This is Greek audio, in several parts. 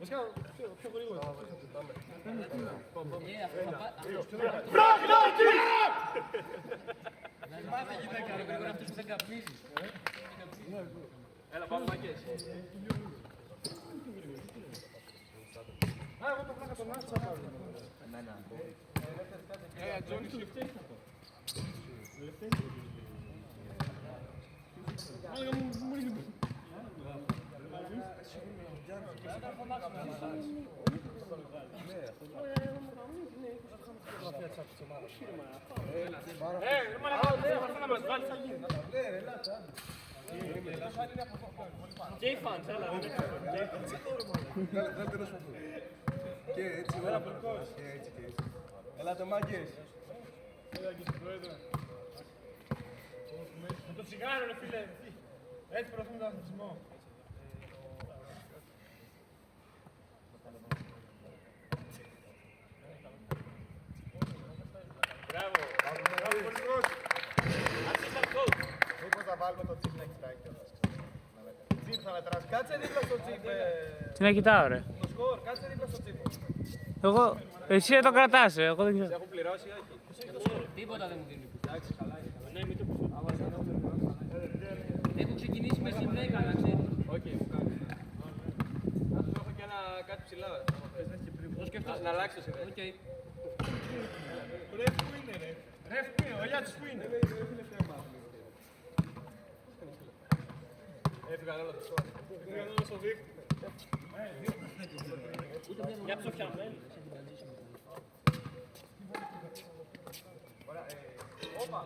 Βασικά, πιο γρήγορα. Μάθε γυναίκα, ρε γρήγορα αυτούς που δεν καπνίζεις. Έλα, πάμε μάγκες. Α, εγώ το πλάκα τον άρχισα πάλι. Τζόνι Σιφτή. Και έτσι, ελάτε μάγκες. Με το τσιγάρο, ρε φίλε. Έτσι προωθούμε τον αθλητισμό. Μπράβο. Μήπως να βάλουμε το τσίπ να κοιτάει κιόλας. Τσίπ θα μετράς. Κάτσε δίπλα στο τσίπ. Τι να κοιτάω, ρε. Το σκορ, κάτσε δίπλα στο τσίπ. Εγώ, εσύ δεν το κρατάς, εγώ δεν ξέρω. Έχουν πληρώσει ή όχι. Τίποτα δεν μου δίνει. Εντάξει, καλά είναι. Ναι, μην το πεις. Έχω ξεκινήσει με συν 10, να ξέρεις. Οκ, μου κάνει. Ας έχω και ένα κάτι ψηλά. Το σκεφτώ. Να αλλάξω σε Οκ. Ρεφ που είναι, ρε. Ρεφ που είναι, ο Γιάννης που είναι. Έφυγαν όλα το σκορ. Πήγαν όλα στο δίκτυο. Μια ψοφιαμένη. Όπα!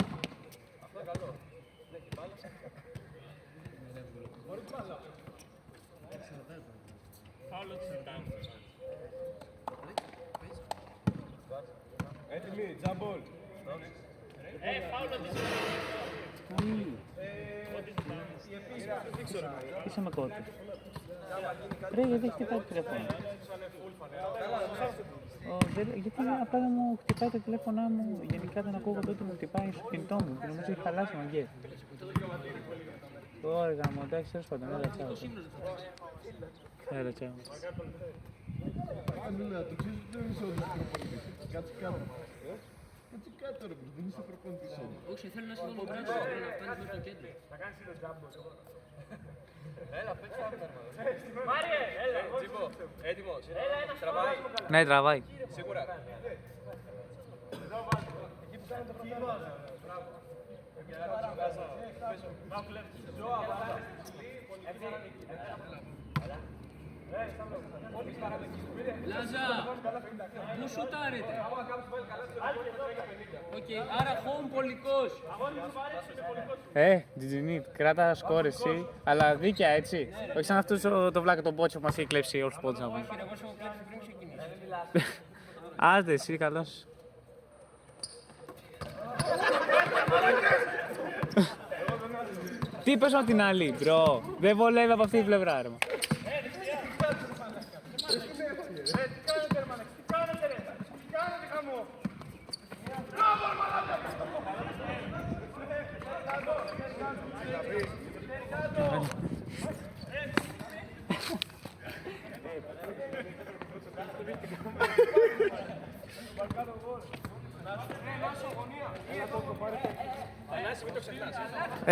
Αυτό είναι καλό. Ναι, και μπάλα. Μπορεί την μπάλα. Φάουλο της συντάμε. Έτοιμοι, τζαμπόλ. Φάουλο της Είσαι με κότη. Ρε, γιατί δεν χτυπάει το τηλέφωνο. Γιατί απλά δεν μου χτυπάει το τηλέφωνο μου. Γενικά δεν ακούω τότε μου χτυπάει στο κινητό μου. Και νομίζω έχει χαλάσει μαγκές. Ωραία, μου εντάξει, τέλος πάντων. Έλα, τσάου. Έλα, τσάου. Άννα, το ξέρεις ότι δεν είσαι όλος προπονητής. Κάτσε κάτω. Κάτσε κάτω ρε, δεν είσαι προπονητής όλος. Όχι, θέλω να σε βάλω μπράτσο, θέλω να φτάνεις μέχρι το κέντρο. Να κάνεις το τζάμπο. Έλα, παίξε άμυνα. Μάριε, έλα. Τσίπο, έτοιμος. Τραβάει. Ναι, τραβάει. Σίγουρα. Λάζα, πού σουτάρετε. Οκ, άρα home πολικός. Τζιτζινίτ, κράτα σκόρ εσύ, αλλά δίκαια έτσι. Όχι σαν αυτός το βλάκα τον Μπότσο που μας έχει κλέψει όλους τους πόντους να πούμε. Όχι, εγώ σου έχω κλέψει πριν ξεκινήσει. Άντε εσύ, καλώς. Τι είπες από την άλλη, μπρο. Δεν βολεύει από αυτή την πλευρά, ρε.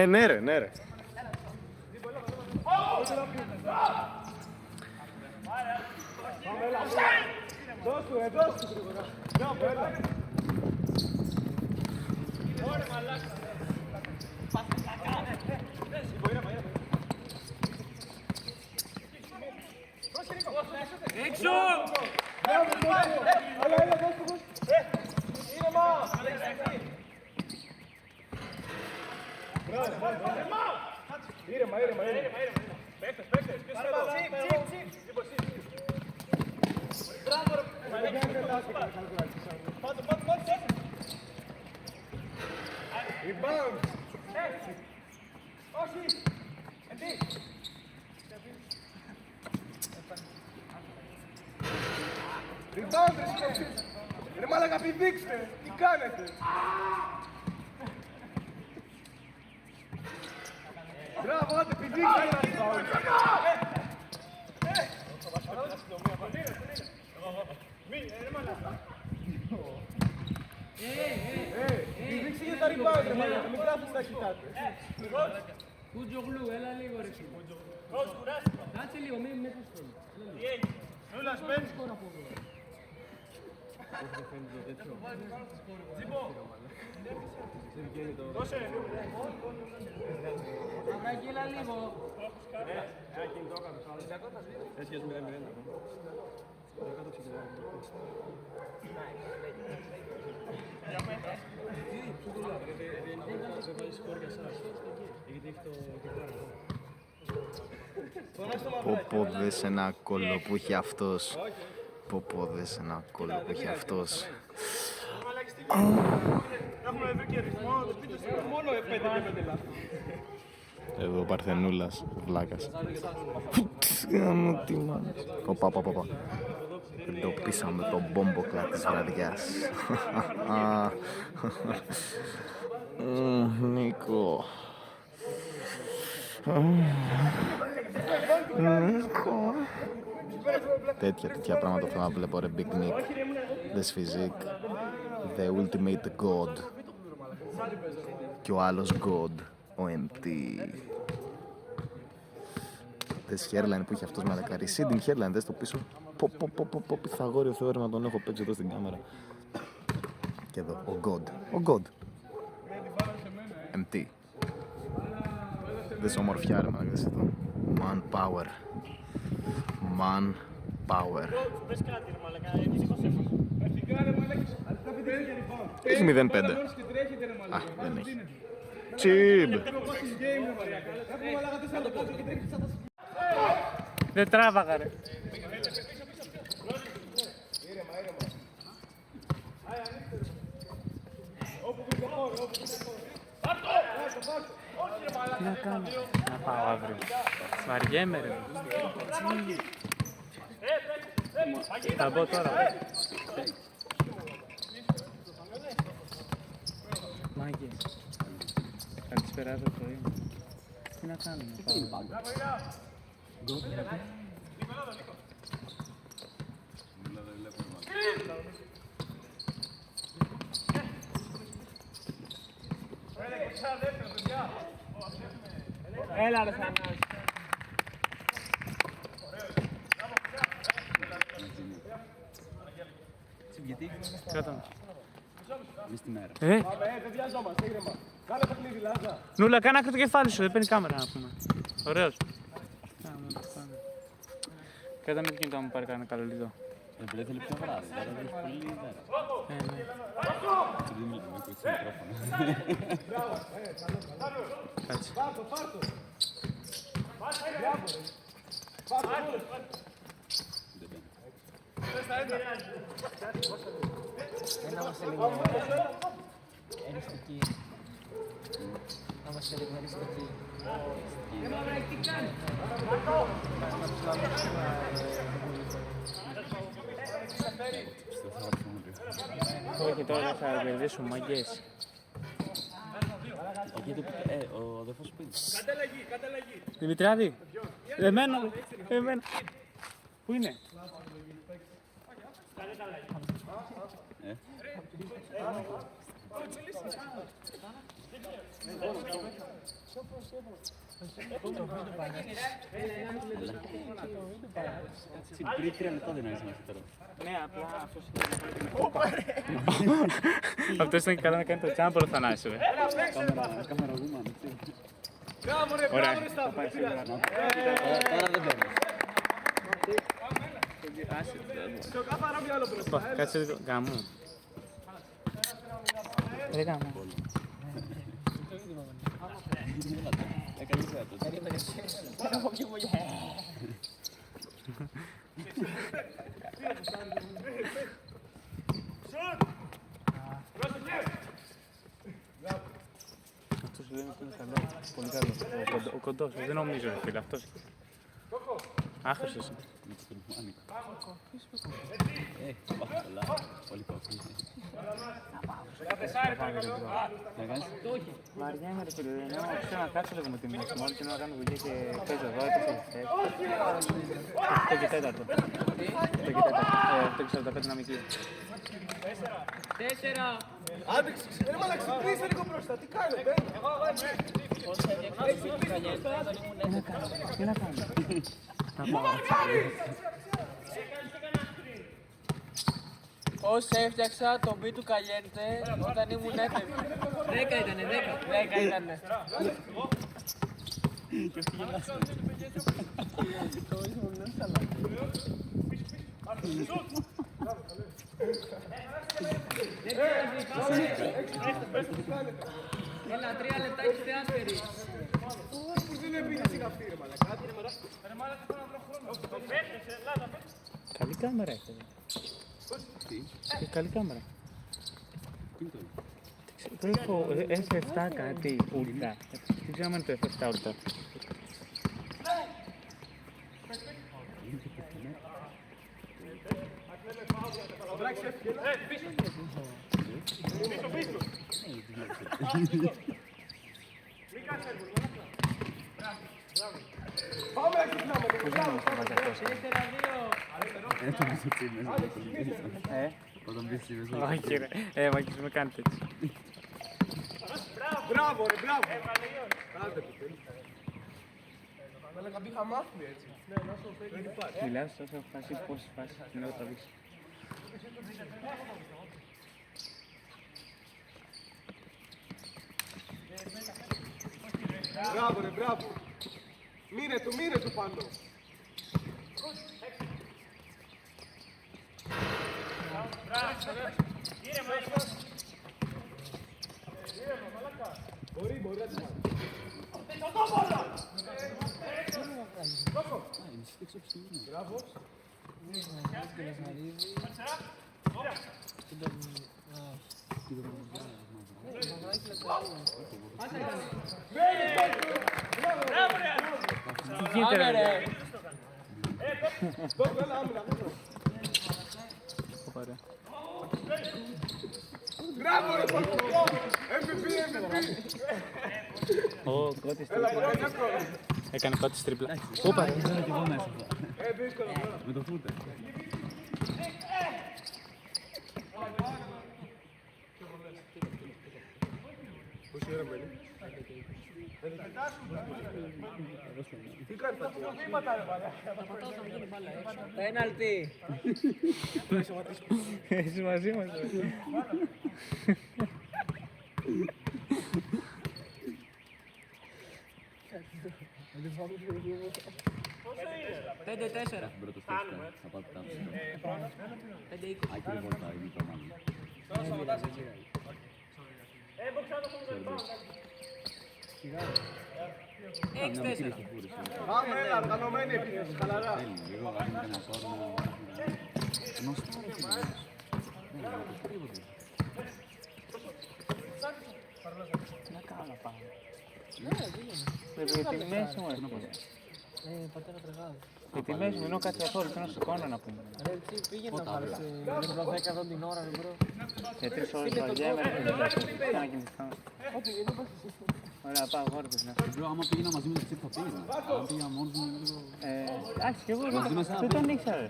Ναι ρε, ναι ρε. Έξω! Ήρεμα. Παίκτες. Ποιος είναι εδώ. Πάτε. Rebound. Όχι. Εντί. Rebound, ρε μάλακα, πηδήξτε. Τι κάνετε. Μπράβο, άντε, πηδήξτε. τα κοιτάτε. Κουτζογλού, έλα λίγο ρε φίλε. Κάτσε λίγο, μην με πεις. Νούλας, μπαίνει. Δώσε. Αγγάκι, έλα λίγο. Πω δες ένα κόλλο που έχει αυτός. Πω δες ένα κόλλο που έχει αυτός. Έχουμε βρει και ρυθμό, το σπίτι σου μόνο 5 και 5 λάθη. Εδώ ο Παρθενούλας, βλάκας. Γάμο τι μάνα. Οπα. Εντοπίσαμε τον μπόμποκλα της βραδιάς. Νίκο. Νίκο. Τέτοια πράγματα θέλω να βλέπω ρε Big Nick. This physique. The ultimate god. Και ο άλλος god. Ο MT. Δες hairline που είχε αυτός μαλακά. Receding hairline, δες το πίσω. Πω Πυθαγόριο θεώρημα τον έχω παίξει εδώ στην κάμερα. Και εδώ, ο god. MT. Δες ομορφιά ρε μαλακά, δες εδώ. Man power. Πες κάτι ρε μαλακά, εμείς είμαστε. Έχει 0-5. Α, δεν έχει. Τσιμπ. Δεν τράβαγα ρε. Τι να κάνω, να πάω αύριο. Βαριέμαι ρε. Θα μπω τώρα. Μάγκε. Καλησπέρα το πρωί. Τι να κάνω, να πάω. Έλα ρε Θανάση. Κάτω. Μέρα. Παιδιά ζώμαστε, ήρεμα. Κάνε παιχνίδι, Λάζα. Νούλα, κάνε άκρη το κεφάλι σου, δεν παίρνει κάμερα να πούμε. Ωραίος. Κάτω με το κινητό μου πάρει κανένα καλό λιτό. Επειδή θέλει πιο βράδυ, τώρα δεν έχει πολύ ιδέα. Ναι. Επειδή μιλάμε, ακούει το μικρόφωνο. Κάτσε. Έλα μας λίγο εριστική. Να είμαστε λίγο εριστική. Όχι, τώρα θα κερδίσουν μαγκές. Ο αδερφός που είναι. Κατέλαγη. Δημητριάδη, εμένα. Πού είναι? Πριν 3 λεπτά δεν άρχισε να τώρα. Ναι, απλά αυτός είναι. Αυτός ήταν και καλά να κάνει το τσάμπολο Θανάση, ρε. Κάμερα γούμα, έτσι. Ωραία, θα πάει σίγουρα. Τώρα δεν παίρνω. Κάτσε λίγο, γαμώ. Ρε γαμώ. Έκανε ιδέα τότε. Έχω πιο πολύ. Αυτός λένε ότι είναι καλό, πολύ καλό. Ο κοντός, δεν νομίζω ρε φίλε, αυτός. Άχρηστος είναι. Με το τουρμάνικο. Πολλά. Πολύ κόκκινο. Να κάνεις. Βαριέμαι ρε φίλε, ενώ ξέρω να κάτσω λίγο με τη μέση, μόλις είναι να κάνω δουλειά και παίζω εδώ, έπαιζε το και τέταρτο. Το και 45 δυναμική. 4. Άντε, ρε μαλάκα, ξυπνήστε λίγο μπροστά, τι κάνετε. Τι να κάνω. Πώς έφτιαξα το beat του Καλιέντε όταν ήμουν έφευγη. 10 ήτανε, 10. 10 ήτανε. Έλα, 3 λεπτά έχεις θεάστερη. Καλή κάμερα έχετε. Καλή κάμερα. Το έχω F7 κάτι ούλτα. Δεν ξέρω αν είναι το F7 ούλτα. Όταν μπεις στη μέσα. Όχι ρε, Μάκης με κάνετε έτσι. Μπράβο ρε, μπράβο. Μαλάκα μπήκα μάθημα έτσι. Μιλάς όσο έχω χάσει πόσες φάσεις την έχω τραβήξει. Μπράβο ρε, μπράβο. Μείνε του πάνω. Μπορεί να τη Μπράβο. Τι γίνεται ρε. Ωραία. Μπράβο ρε, Πορτογό. MVP. Ω, κότης τρίπλα. Έκανε κότης τρίπλα. Όπα, δεν ξέρω κι εγώ μέσα. Δύσκολο. Με το φούτερ. Πόση ώρα μένει. Τι κάνει τα Πέναλτι. Είσαι μαζί μας. 5-4. Πρώτο στο θα πάτε τα 5-20. Άκυρε βόλτα, είναι το μάλλον. Έξι, 4. Πάμε, έλα, οργανωμένη επίθεση, χαλαρά. Θέλει, λίγο αν είναι κανένα κόρνο. Ενώ σπάρα φίλε. Να κάνω να πάω. Πρέπει τη μέση μου έρχεται. Πατέρα τρεγάδι. τη μέση μου ενώ κάτι καθόλου, θέλω να σηκώνω να πούμε. Ρε, τι πήγαινε να πάρεις την 10 εδώ την ώρα, ρε μπρο. Για 3 ώρες βαριέμαι, θέλω να κοιμηθώ. Ωραία, πάω γόρι τους, ναι. Μπρο, άμα πήγαινα μαζί με το τσίπ θα πήγαινα. Αν πήγα μόνος μου, λίγο... Εντάξει, και εγώ δεν τον ήξερα.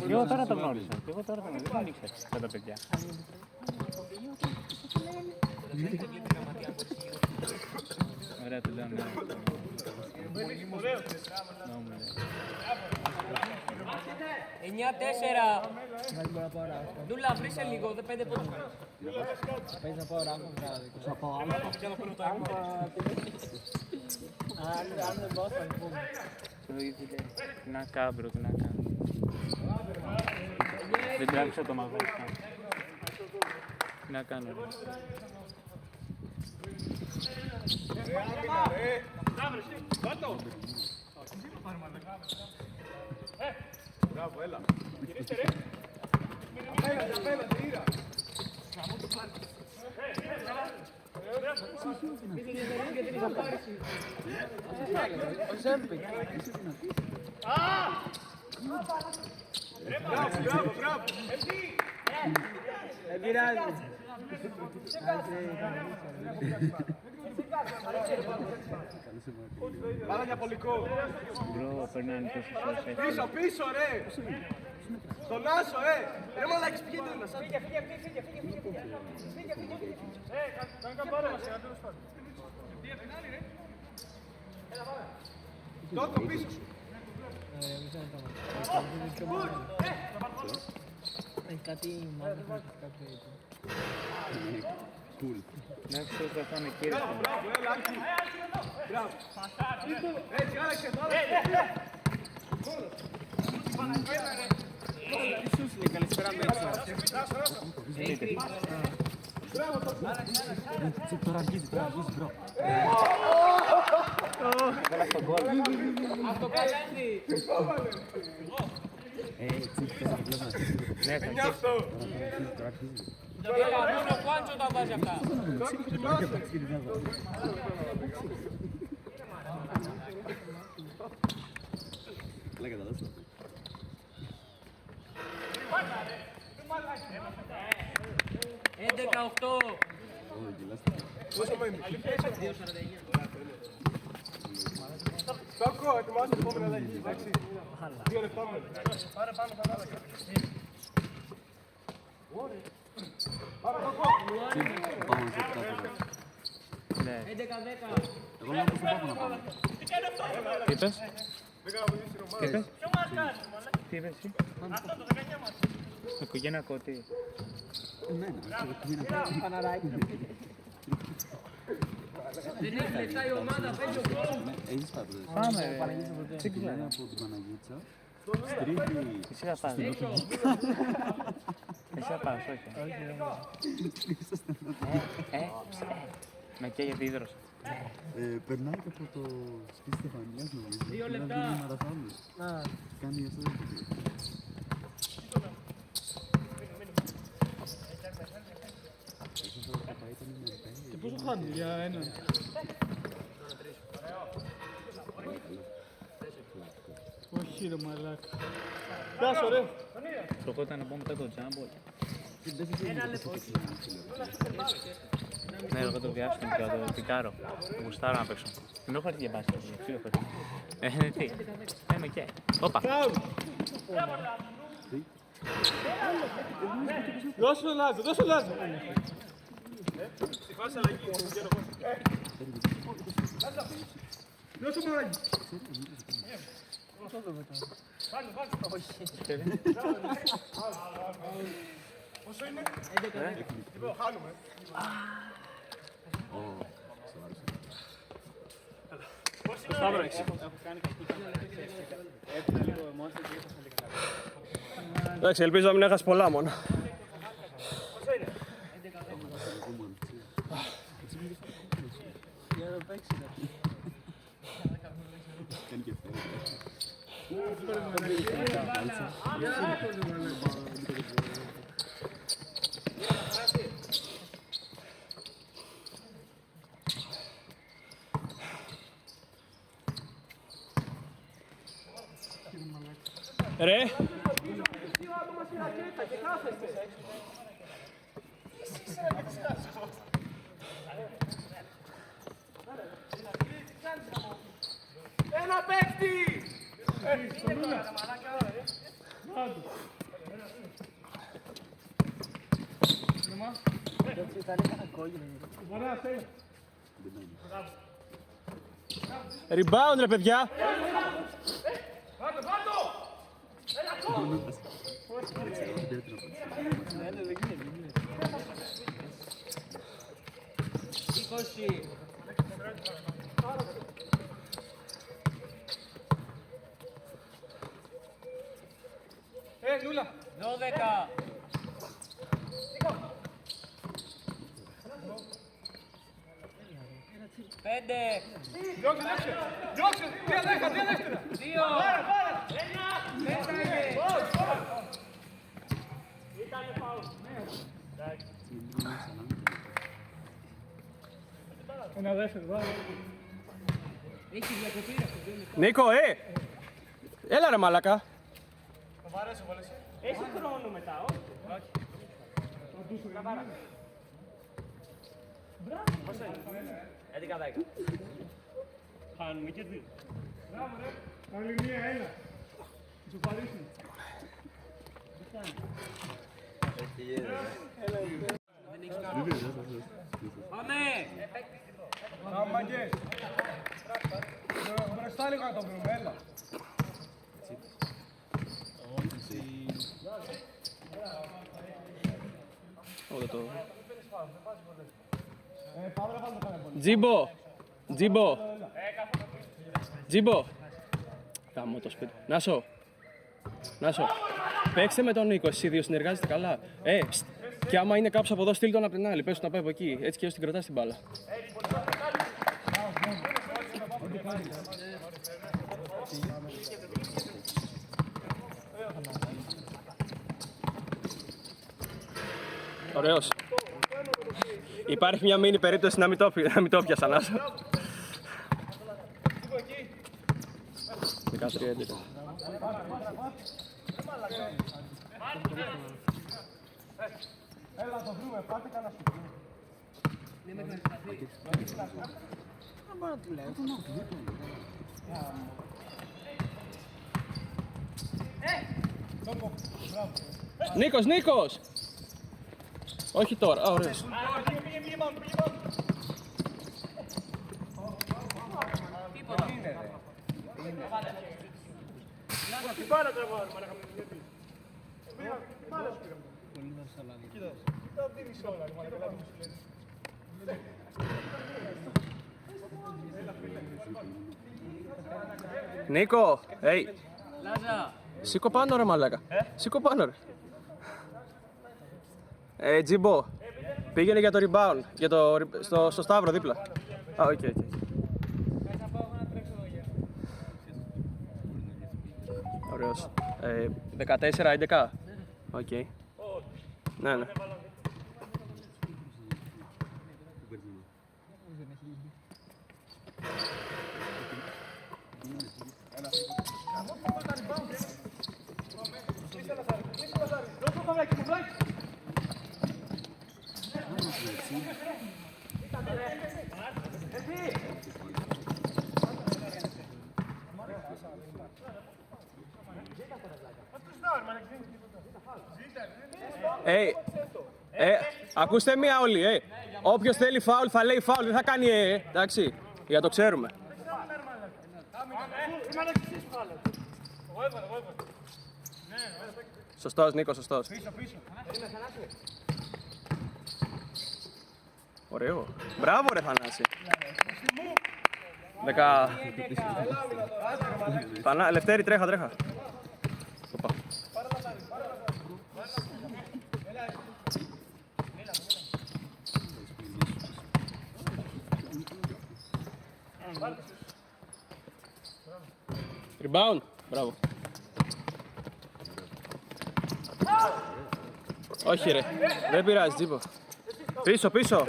Και εγώ τώρα τον γνώρισα. Και εγώ τώρα τον γνώρισα. Δεν τον ήξερα αυτά τα παιδιά. Ωραία, του λέω ναι. Εννιά, 4. Ντούλα, βρίσκε λίγο, 5 πόντους. Πες να πάω ράγκο βράδυ. Θα πάω άλλο. Αν δεν πάω θα πούμε. Τι να κάνω, μπρο, τι να κάνω. Δεν τράβηξα το μαγό. Τι να κάνω. Μπράβο, έλα. Απέναντι, ήρα. Ο Ζέμπικ. Μπράβο, μπράβο. Δεν πειράζει. Πάρα για πολικό. Μπρο, περνάνε τόσες ώρες έτσι. Πίσω, πίσω, ρε. Στον Άσο, ρε μαλάκες, πηγαίνετε ένας. Φύγε. Κάνε καμπάρα μας, ένα τέλος πάντων. Τότο, πίσω σου. Έχει κάτι μάλλον, κάτι έτσι. Εντάξει, όσο θα είναι κύριε. Μπράβο, έλα, Άκη. Μπράβο. Έτσι, άλλαξε, Τι σου λέει, καλησπέρα μέσα. Τώρα αρχίζει, μπρο. Βάλα στον γκολ. Αυτό καλέντι. Ναι, θα είναι αυτό. Έλα, μόνο ο Χουάντσο τα βάζει αυτά. Λέγα τα δώσω. Έντεκα, 8. Πόσο μένει. Τόκο, ετοιμάσαι την επόμενη αλλαγή, εντάξει. 2 λεπτά μένει. Πάρε πάνω, πάνω. Πάρε Τόκο. Πάμε σε αυτά. Ναι. 11-10. Εγώ λέω πως δεν πάω να πάμε. Τι είπες? Πήγα να βοηθήσει την ομάδα. Τι είπες? Τι είπες εσύ? Οικογένειακο τι? Παναράκι. Δεν έχει λεφτά η ομάδα, παίζει ο κόσμος. Έχεις πάει ποτέ. Πάμε ρε. Τι ξέρω. κλαίει από την Παναγίτσα. Στρίβει. Εσύ θα πας. Εσύ θα πας, όχι. Με καίγεται ίδρος. Περνάει και από το σπίτι Στεφανιάς νομίζω. 2 λεπτά. Είναι μαραθώνιος. Κάνει αυτό το παιδί. Και πόσο χάνει για έναν? Όχι ρε μαλάκα. Γεια σου, ρε. Προχώρητα να πω μετά το τζάμπο. Ναι, εγώ το βιάσουμε και το πικάρω. Γουστάρω να παίξω. Δεν έχω έρθει για μπάσκετ, ξέρω έχω. Τι, με και. Όπα. Δώσε τον Λάζο, δώσε τον Λάζο. Στη φάση αλλαγή. Δώσε τον Λάζο. Πόσο είναι? 11-10. Λοιπόν, χάνουμε. Εντάξει, ελπίζω να μην έχασε πολλά μόνο. Κάνει και αυτό. Ρε! Ένα παίκτη! Rebound ρε παιδιά! Λούλα! 12. Πέντε. Διώξε! Διώξε! Τρία δεύτερα! 2. Μέσα είναι. Ένα δεύτερο, βάλε. Έχει διακοπή ρε αυτό. Νίκο, έλα ρε μαλάκα! Έχει χρόνο μετά, όχι. Χάνουμε και δύο. Άλλη μία, έλα. Σου παρήσουν. Πάμε! Πάμε μαγκές. Μπροστά λίγο να το βρούμε, έλα. Τζίμπο! Τζίμπο! Τζίμπο! Κάμω το σπίτι. Νάσο! Νάσο! Παίξτε με τον Νίκο, εσείς δύο συνεργάζεστε καλά. Ψτ. Και άμα είναι κάποιος από εδώ, στείλ τον απ' την άλλη. Πες του να πάει από εκεί. Έτσι και όσο την κρατάς την μπάλα. Ωραίος. Υπάρχει μια μίνι περίπτωση να μην το πιάσα, Νάσο. 13-11. Έλα, το βρούμε, πάτε καλά σου. Νίκος, Νίκος! Όχι τώρα, ωραίος. Νίκο, hey. Σήκω πάνω ρε μαλάκα. Σήκω πάνω ρε. Τζίμπο, πήγαινε για το rebound, στο Σταύρο δίπλα. Α, οκ. Ωραίος. 14-11. Οκ. Ναι. Ακούστε μία όλοι, όποιος θέλει φάουλ θα λέει φάουλ, δεν θα κάνει εντάξει, για το ξέρουμε. Σωστός Νίκο, σωστός. Ωραίο. Μπράβο ρε Θανάση. 10. Λευτέρη, τρέχα. Οπα. Rebound. Μπράβο. Όχι ρε. Δεν πειράζει, Τζίπο. Πίσω.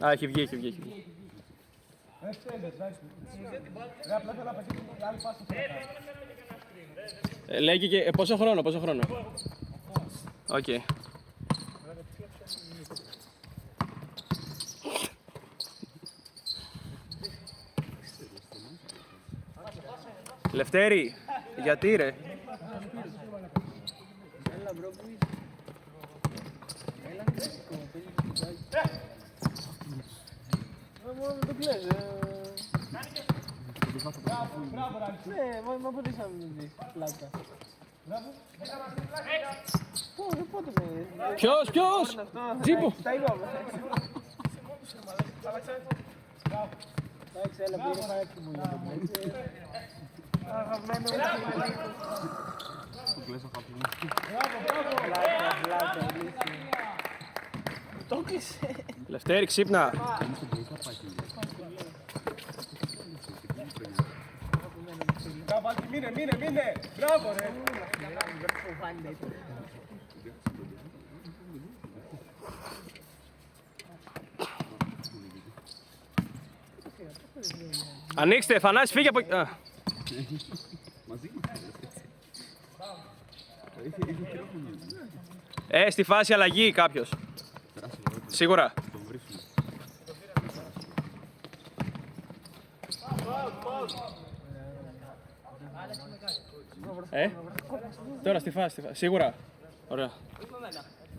Α, έχει βγει. Λέγει και πόσο χρόνο. Οκ. Λευτέρη, γιατί ρε. Το κλαις, ναι, μα πότε είχαμε δει πλάκα. Πότε με... Ποιος? Τζίπο. Τα είπαμε. Εντάξει, έλα, πήρε παράκι μου για το πλέον. Αγαπημένο μου. Το κλείσε. Λευτέρη, ξύπνα. Μείνε. Μπράβο ρε. Ανοίξτε, Θανάση, φύγε από εκεί. Μαζί μας. Στη φάση αλλαγή κάποιος. Σίγουρα. Τον βρίσκουμε. Τώρα στη φάση. Σίγουρα. Ωραία.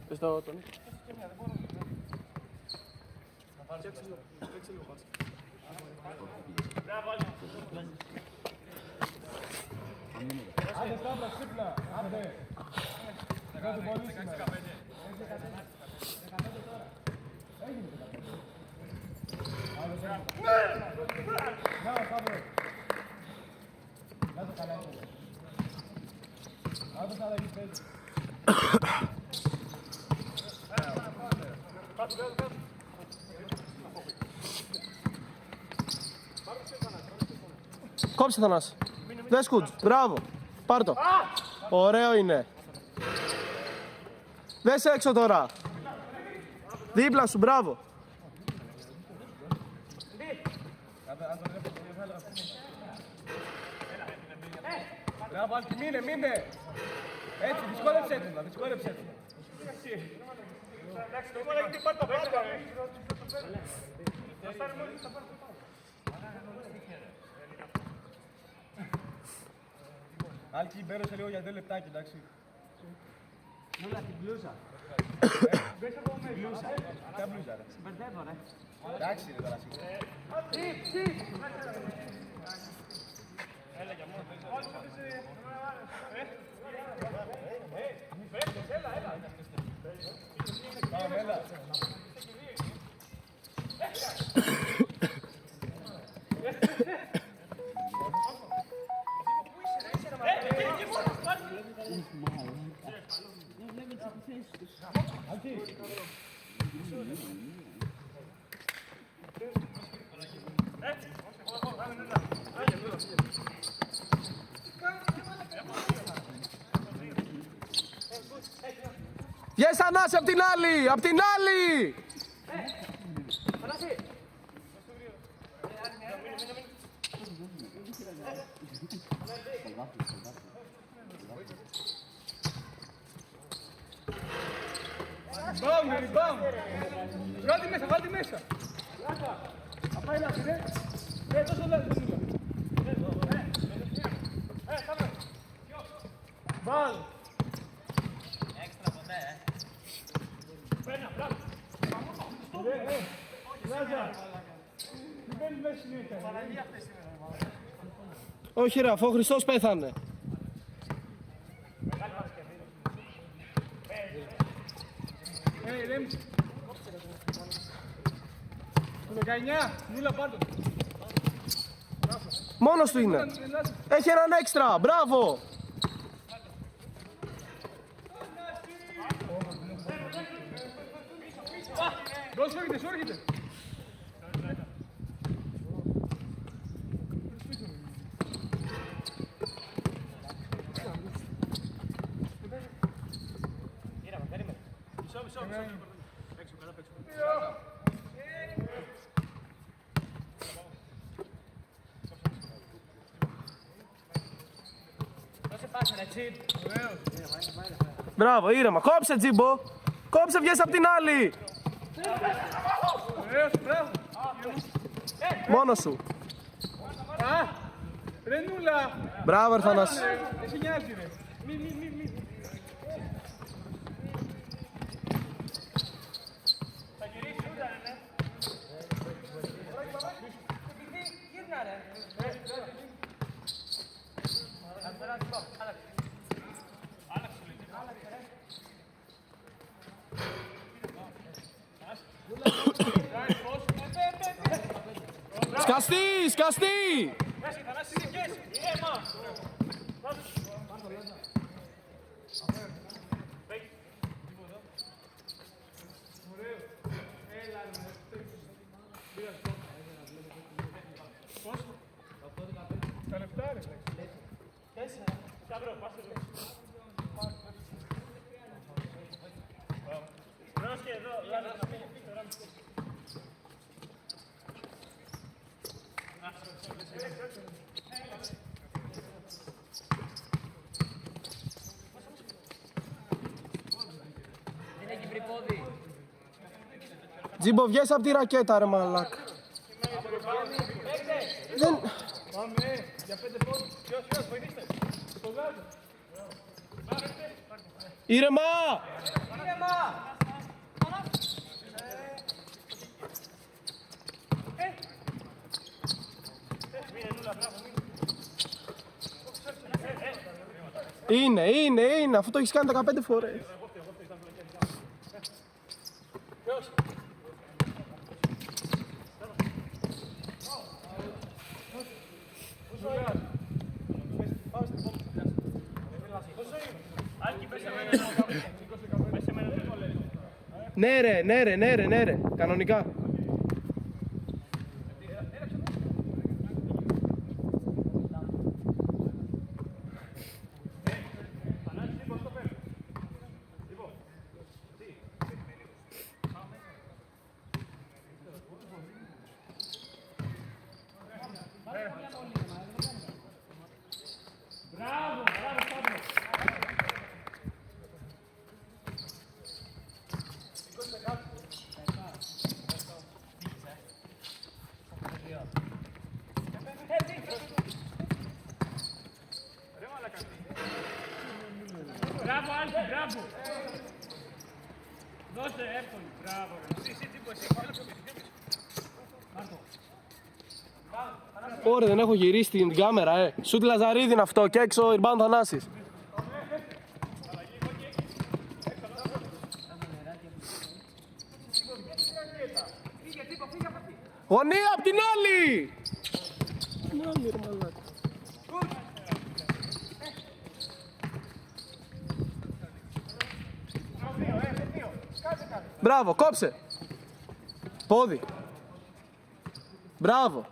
Πες το τον. Κόψε, Θανάση. Δες Κούτζ, μπράβο. Πάρ' το. Ωραίο είναι. Δες έξω τώρα. Δίπλα σου, μπράβο. Μπράβο, Άλκη, μείνε. Έτσι, δυσκόλεψε του. Εντάξει, το μόνο έχει πάρει το πάντα. Άλκη, μπέρωσε λίγο για 2 λεπτάκι, εντάξει. Νούλα, την μπλούζα. Ποια μπλούζα, ρε. Μπερδεύω, ρε. Εντάξει, ρε, τώρα σίγουρα. Έλα για μόνο. Πάμε, έλα. Yes, Ανάση, απ' την άλλη! Απ' την άλλη! Rebound! Βάλ' τη μέσα! Απάει να πήρε! Τόσο λάθος! Βάλ! Έξτρα ποτέ, Πένα, μπράβο! Λάζα! Μην μπαίνεις μέσα συνήθεια! Παραλία αυτές σήμερα! Όχι ρε, αφού ο Χριστός πέθανε. Ρέμισε. Το 19, Νούλα πάρτο. Μόνος του είναι. Έχει έναν έξτρα, μπράβο. Δώσε, έρχεται. Μπράβο, ήρεμα. Κόψε, Τζίμπο. Κόψε, βγες απ' την άλλη. Μόνος σου. Ρε Νούλα. Μπράβο, Ερθανάση. Εσύ νοιάζει, ρε. Μη. Θα γυρίσει ούτα, ρε. Γύρνα, ρε. Σκαστή! Τα λεφτά, ρε. Τζίμπο, βγες απ' τη ρακέτα ρε μαλάκ. Δεν... Πάμε, για 5 πόντους. Ποιος, βοηθήστε. Το βγάζω. Ήρεμα! Είναι, αφού το έχεις κάνει 15 φορές. Ναι ρε, κανονικά. Μπράβο, Άλκη, μπράβο. Δώσε εύκολη, μπράβο. Εσύ, τι πως, Ωραία, δεν έχω γυρίσει την κάμερα, Σουτ Λαζαρίδη είναι αυτό και έξω Ιρμπάν Θανάσης. Γωνία απ' την άλλη! Μπράβο, κόψε! Πόδι! Μπράβο!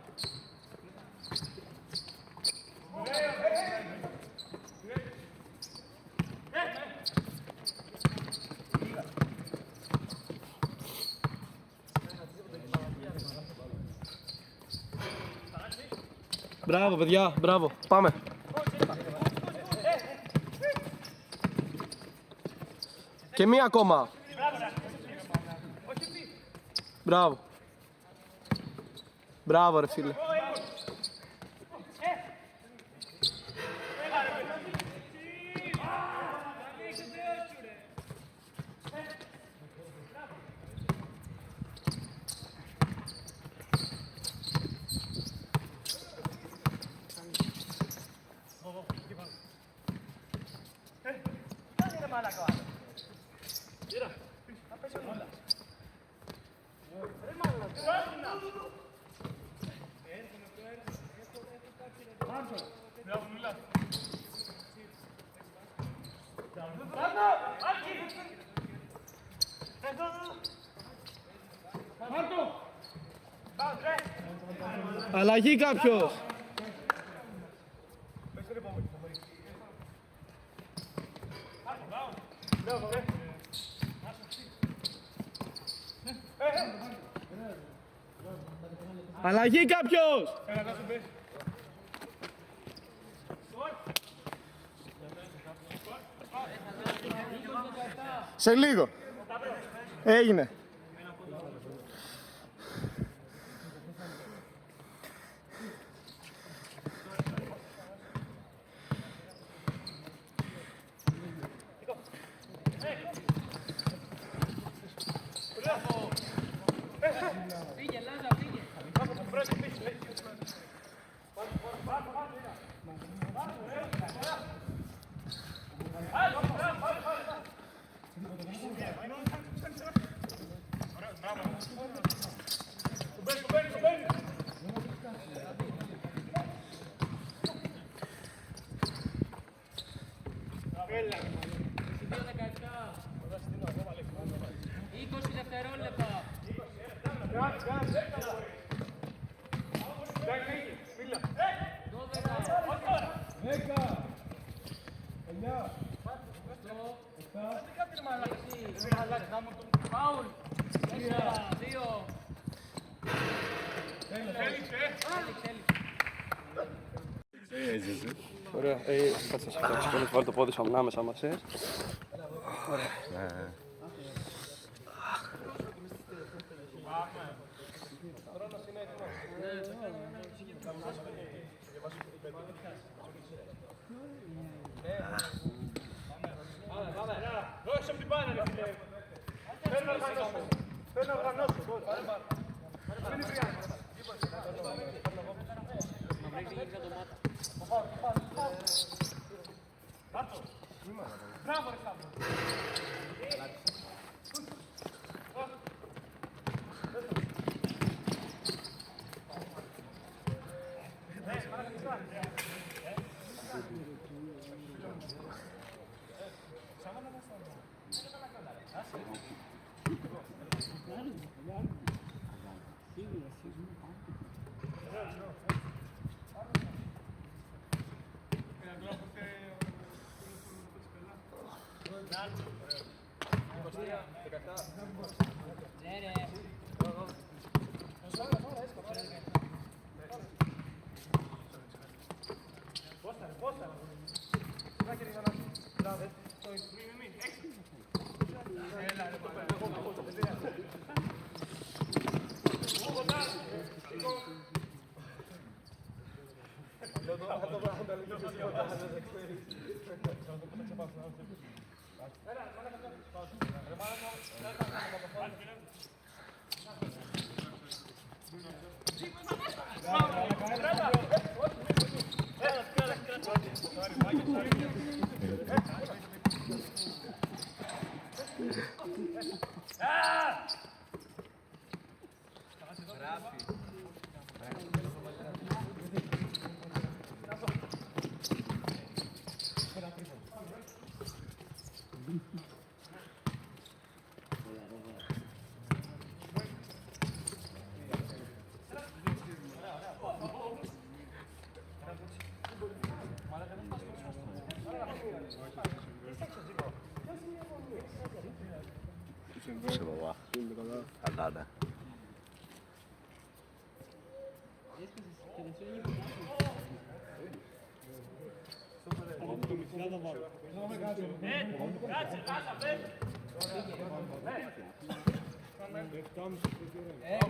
Μπράβο, παιδιά, μπράβο. Πάμε. Και μία ακόμα. Μπράβο. Μπράβο, ρε φίλε. Αλλαγή κάποιος. Αλλαγή κάποιος. Σε λίγο. Έγινε. Φάουλ. 4, 2. Έληξε. Ωραία. Κάτσε να σου φτιάξω. Βάλει το πόδι σου ανάμεσα μας. Δώσε από την μπάνα, ρε φίλε. Θέλω να οργανώσω. Θέλω να οργανώσω. Είναι φριά. Μπράβο, ρε Σάββο. Σε παπά. Καλά.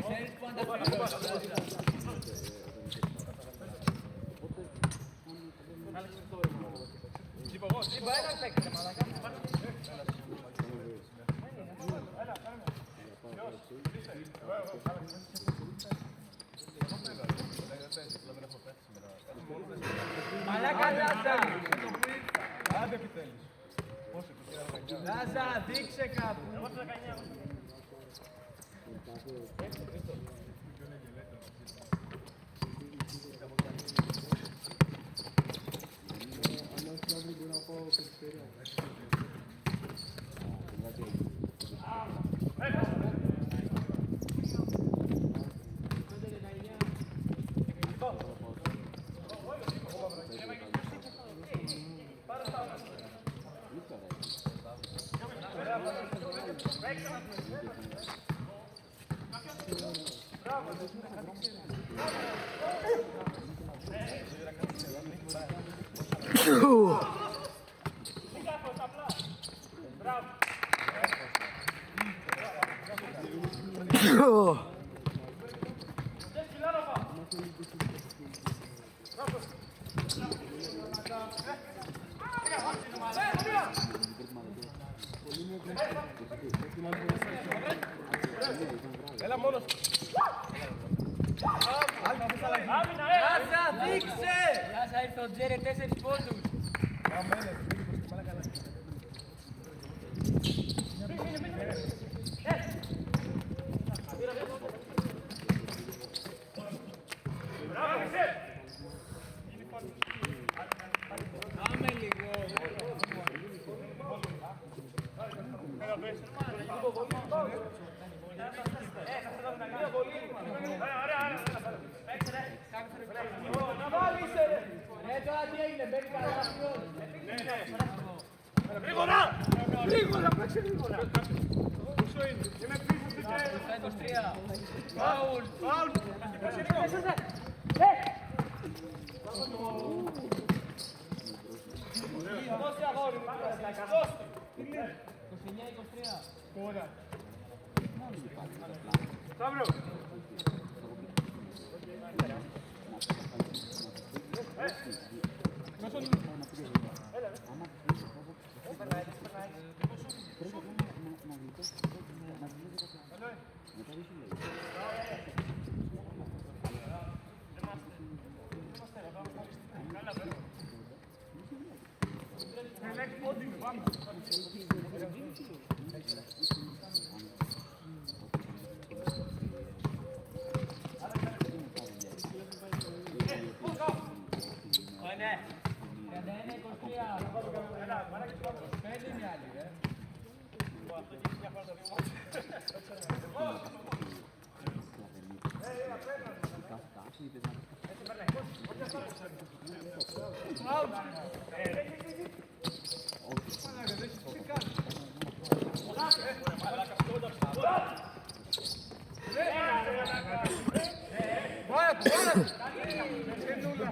Ξέρεις που ανταποκρίνεσαι. Μαλάκα Λάζα! Άντε επιτέλους. Λάζα, δείξε κάπου. Έλα μόνος. Λάζα, δείξε! Λάζα, ήρθε ο Τζέρε 4 πόντους. Πάμε λίγο. Τώρα τι έγινε, μπαίνει Γρήγορα! Γρήγορα, παίξε γρήγορα. Πόσο είναι? Είμαι πίσω στην 23. Φάουλ. Φάουλ. Ωραία. Σταύρο.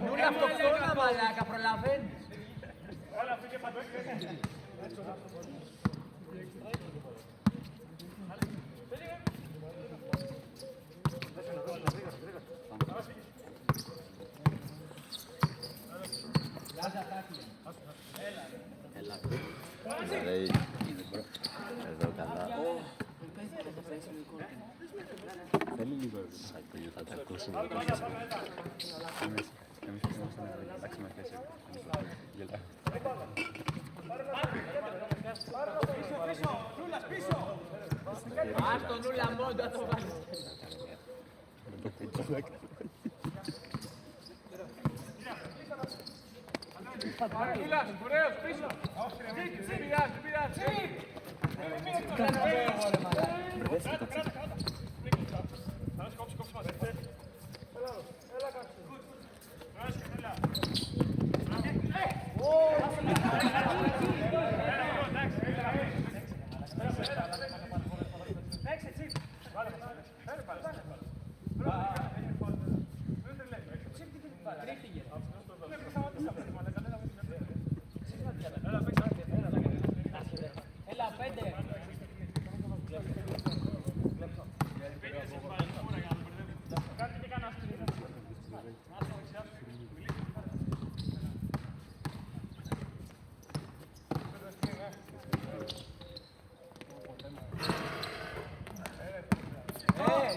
Νούλα αυτοκτόνα μαλάκα, προλαβαίνει. Εδώ καλά. Θέλει λίγο θα τα ακούσουμε. Εμείς είμαστε να αλλάξουμε θέση. Γελά. Ας το Νούλα μόντα το βάλεις. Νούλας, ωραίος, πίσω. Πειράζει. Έλα, 5.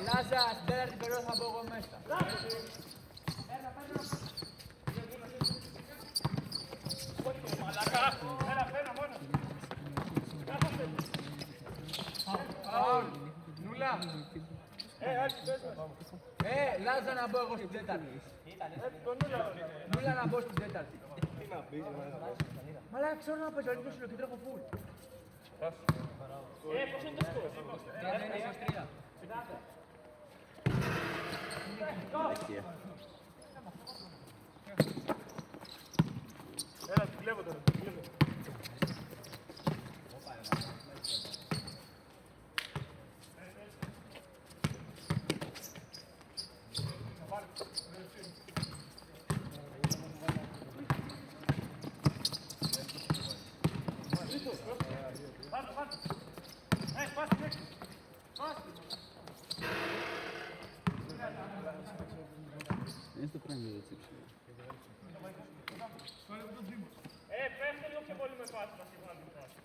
Λάζα, στην τέταρτη περίοδο θα μπω εγώ μέσα. Νούλα. Λάζα να μπω εγώ στην τέταρτη. Νούλα να μπω στην τέταρτη. Μαλάκα ξέρω να παίζω λίγο και τρέχω φουλ. Πώς είναι το σκορ? 31-23. Έλα, την κλέβω τώρα. Είναι στο πράγμα για τσίψη. Πέφτει λίγο πιο πολύ με πάση, να σιγουρά την πάση.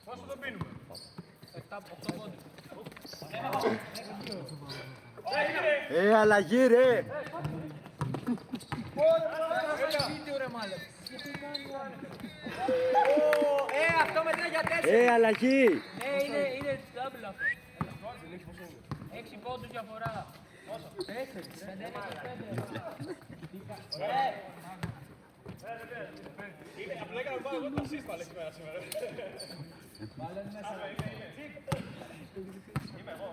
Πόσο τον πίνουμε? 8 πόντους. Αλλαγή ρε! Βίντεο ρε μάλλον. Αυτό μετράει για 4. Αλλαγή! Είναι double αυτό. 6 πόντους διαφορά. 4, 5. Απλά έκανα πάνω εγώ τα σύστα, λέει σήμερα. Βάλε μέσα. Είμαι εγώ.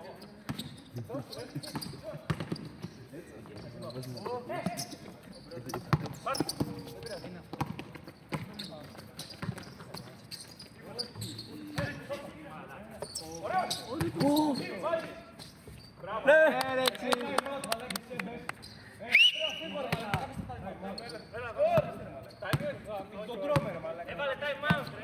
Έβαλε time out.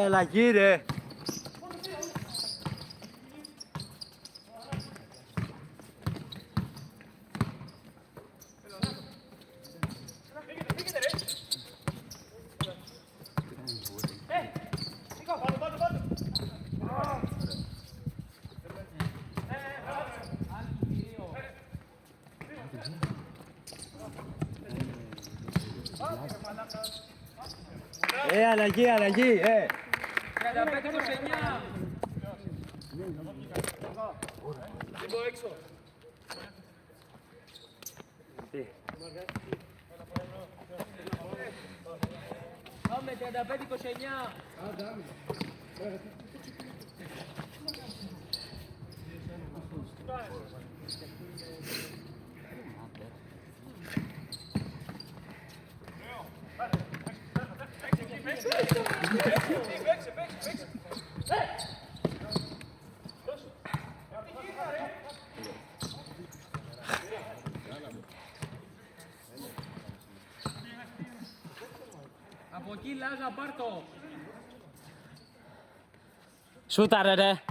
Αλλαγή ρε. Αλλαγή. 35-29. Ζήμπο έξω. Πάμε 35-29. Από εκεί Λάζα πάρ' το. Σούταρε ρε.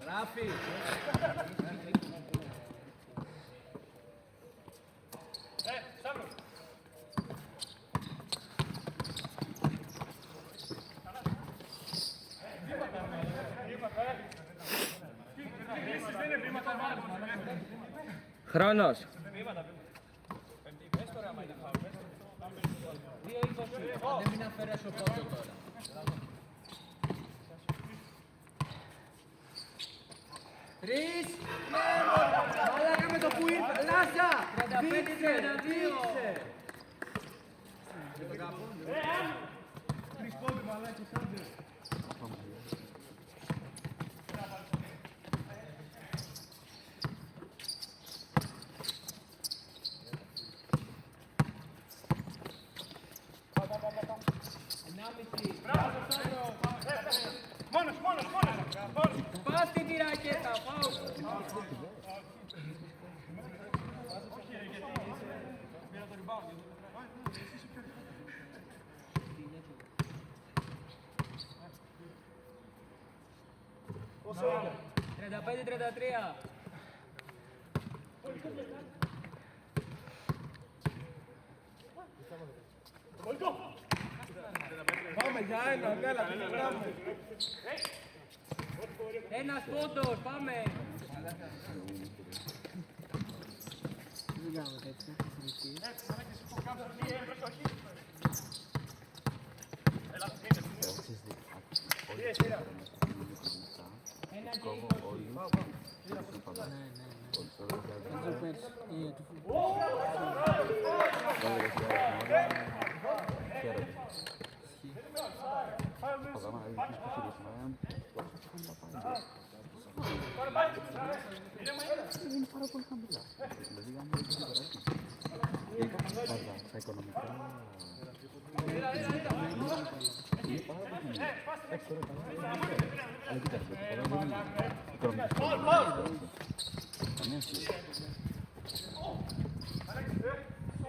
Ράφη. Χρόνος. 2-20. Δεν μην αφαιρέσω πόντο τώρα. Τρεις. Μαλάκα με το που ήρθε. Λάζα. 35-32. Πάστε τη ρακέτα, πάω. Πόσο είναι? 35-33. Πάμε για ένα, έλα, προχωράμε. Ένας πόντος, πάμε.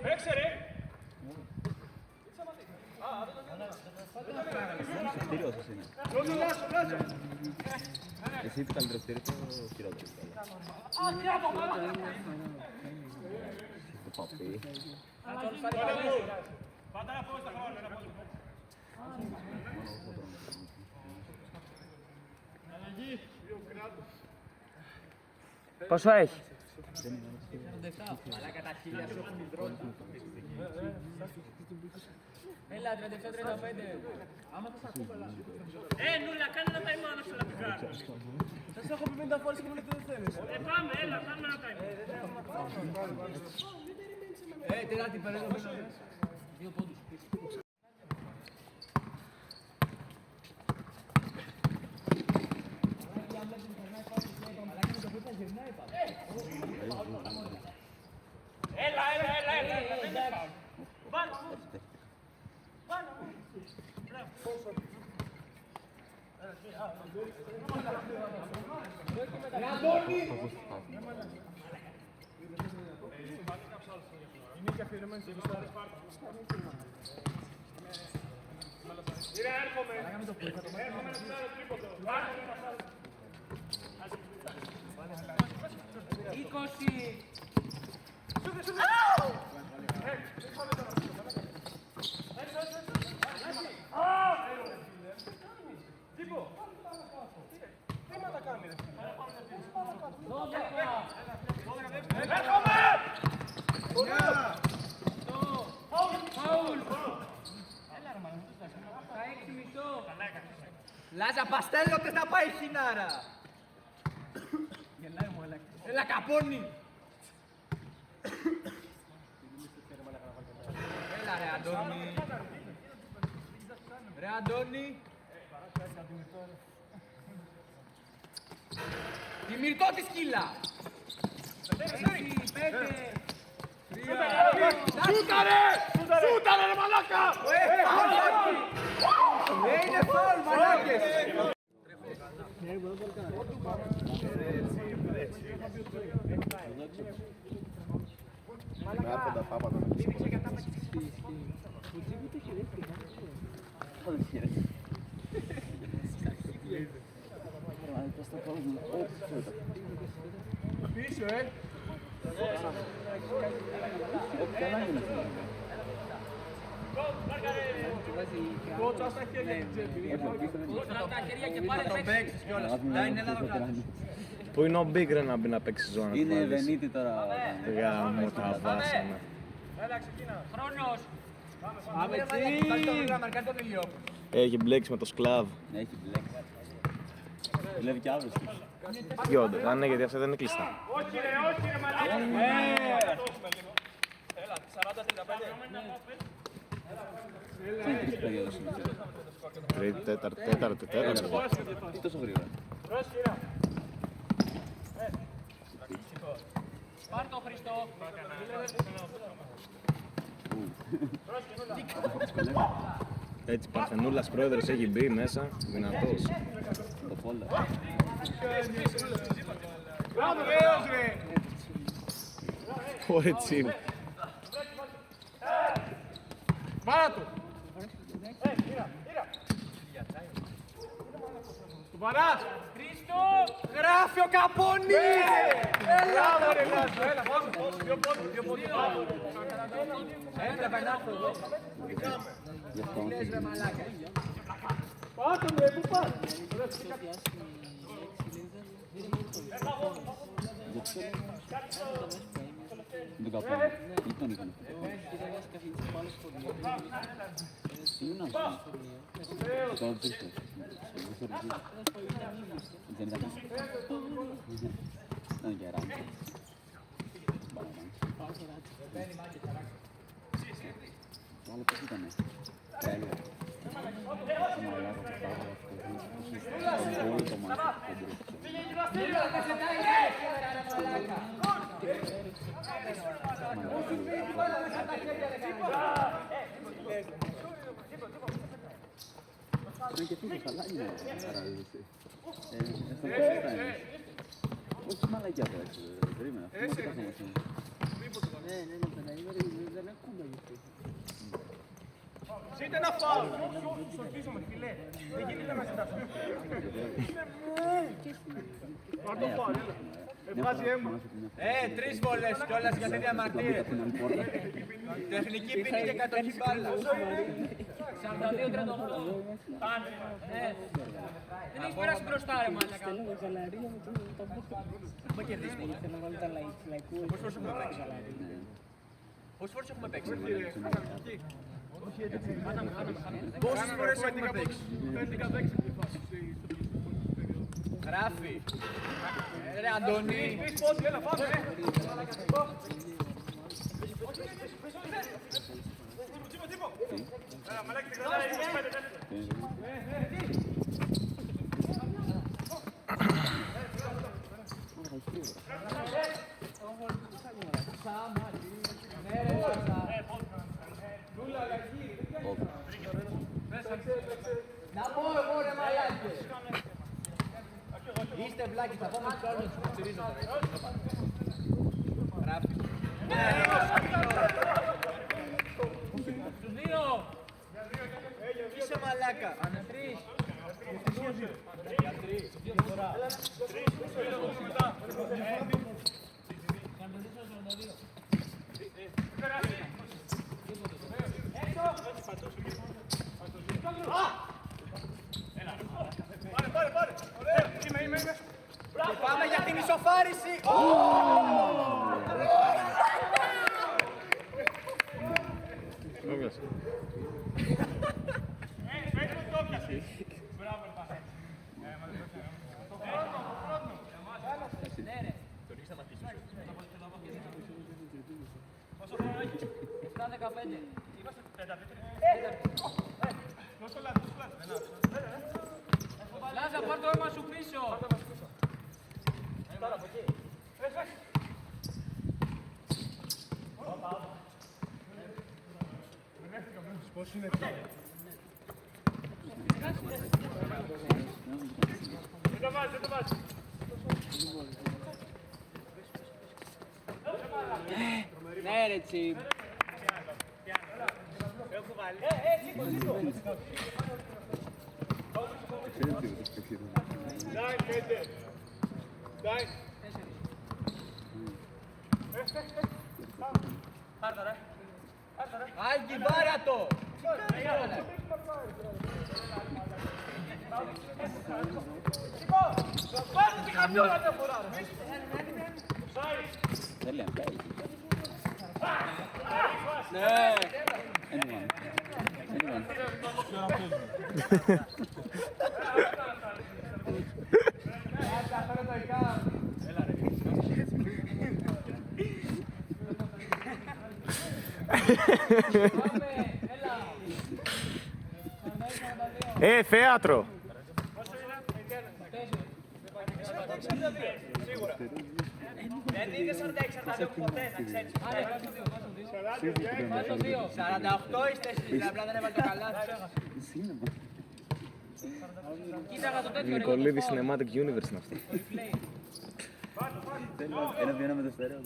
Παίξε ρε. Λάζο, Λάζο. Εσύ τι καλύτερο στήρι, το χειρότερο. Το παπί. Πάντα να πω στα χώρα, να πω. Πόσο έχει? Μαλάκα τα χίλια σου έχουν υδρώσει. Έλα, 37-35. Άμα θα σ' ακούω, έλα. Νούλα, κάνε ένα time out να πικράρω. Θα σε έχω πει 50 φορές και μου λέτε δεν θέλεις. Πάμε, έλα, κάνουμε ένα time. Τεράτη, περνάω μέσα. 2 πόντους. Έλα. Δεν είναι φάουλ. Βάλω. Λάζα παστέλνονται να πάει η χινάρα. Έλα καπώνει. Έλα ρε Αντώνη. Ρε Αντώνη. Τη μυρτώ τη σκύλα. Σούταρε! Σούταρε ρε μαλάκα! Είναι φάουλ μαλάκες. Με άρχοντα πάπα να πεις Πίσω, Κότσα στα χέρια την τσέπη. Τα χέρια και πάρε τον παίξεις κιόλας. Να είναι Ελλάδα κράτος. Πού είναι ο Μπίγκ ρε να μπει να παίξει ζώνα. Είναι Βενίτη τώρα. Γάμο τα βάσανα. Έλα, ξεκίνα. Χρόνος. Πάμε έτσι. Έχει μπλέξει με το σκλάβ. Έχει μπλέξει. Δουλεύει κι αύριο. Γιόντε, αν ναι, γιατί αυτά δεν είναι κλειστά. Όχι ρε μαλάκα. Έλα, 40-35. Τι περίοδος είναι αυτή. Τρίτη, τέταρτη. Τι τόσο γρήγορα. Πάρ' το Χριστό. Έτσι, Παρθενούλας πρόεδρος έχει μπει μέσα, δυνατός. Το φόλα. Μπράβο, βέος ρε. Ωραία τσίλ. Πάρα του. Του παράς. Χρήστο. Γράφει ο Καπώνης. Μπράβο ρε Λάζο. Έλα, πάμε. Δύο πόντους. Έλα, περνάω εδώ. Γι' αυτό. Πάτε με, πού πας. Δεν το καπώνει. Ή τον είχαν. Είναι ένα. Τώρα το ήρθε. Δεν ήταν. Ήταν και ράμι. Το άλλο πώς ήτανε. Τέλεια. Το και πίσω σαλάνι είναι παραδείγηση. Όχι μαλακιά τώρα, περίμενα. Αυτό είναι το δεν ακούμε γιατί. Ζείτε ένα φάουλ. Σορτίζομαι, φιλέ. Δεν γίνεται να συντάσσουμε. Πάρ' το φάουλ, έλα. Βγάζει αίμα. 3 βολές κιόλας γιατί διαμαρτύρεται. Τεχνική ποινή και κατοχή μπάλα. 42-38. Δεν έχει περάσει μπροστά ρε μάλακα. Έχουμε κερδίσει πολύ. Πόσες φορές έχουμε παίξει. Πόσες φορές έχουμε παίξει. Γράφει. Ρε Αντώνη. Έλα, πάμε. Έλα, μαλάκι, την κρατάει. Μέσα. Θα πω εγώ ρε μαλάκες. Είστε βλάκοι, θα πω με τους άλλους να τους υποστηρίζω τώρα. Γράφει. Στους δύο. Είσαι μαλάκα. Ανατρεις. Πάμε για την ισοφάριση. Λάζα, πάρ' το αίμα σου πίσω. Ναι ρε Τσιμ. Άγγι, βάρα το! Ναι! Θέατρο! Δεν είναι 46-42 ποτέ, να ξέρεις. 48 είστε εσείς, απλά δεν έβαλε το καλάθι. Κοίταγα το τέτοιο ρε. Νικολίδη Cinematic Universe είναι αυτό. Ένα με το στερεό.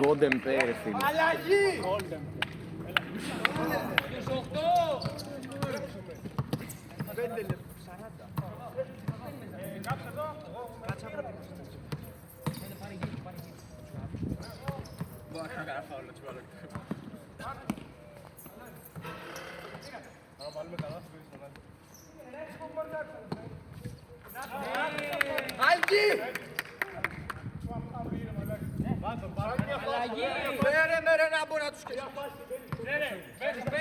Golden Pair, φίλε. Αλλαγή! Τους 8! Άγγι! Αλλαγή! Φέρε με ρε να μπορώ να τους κερδίσω. Στους 5!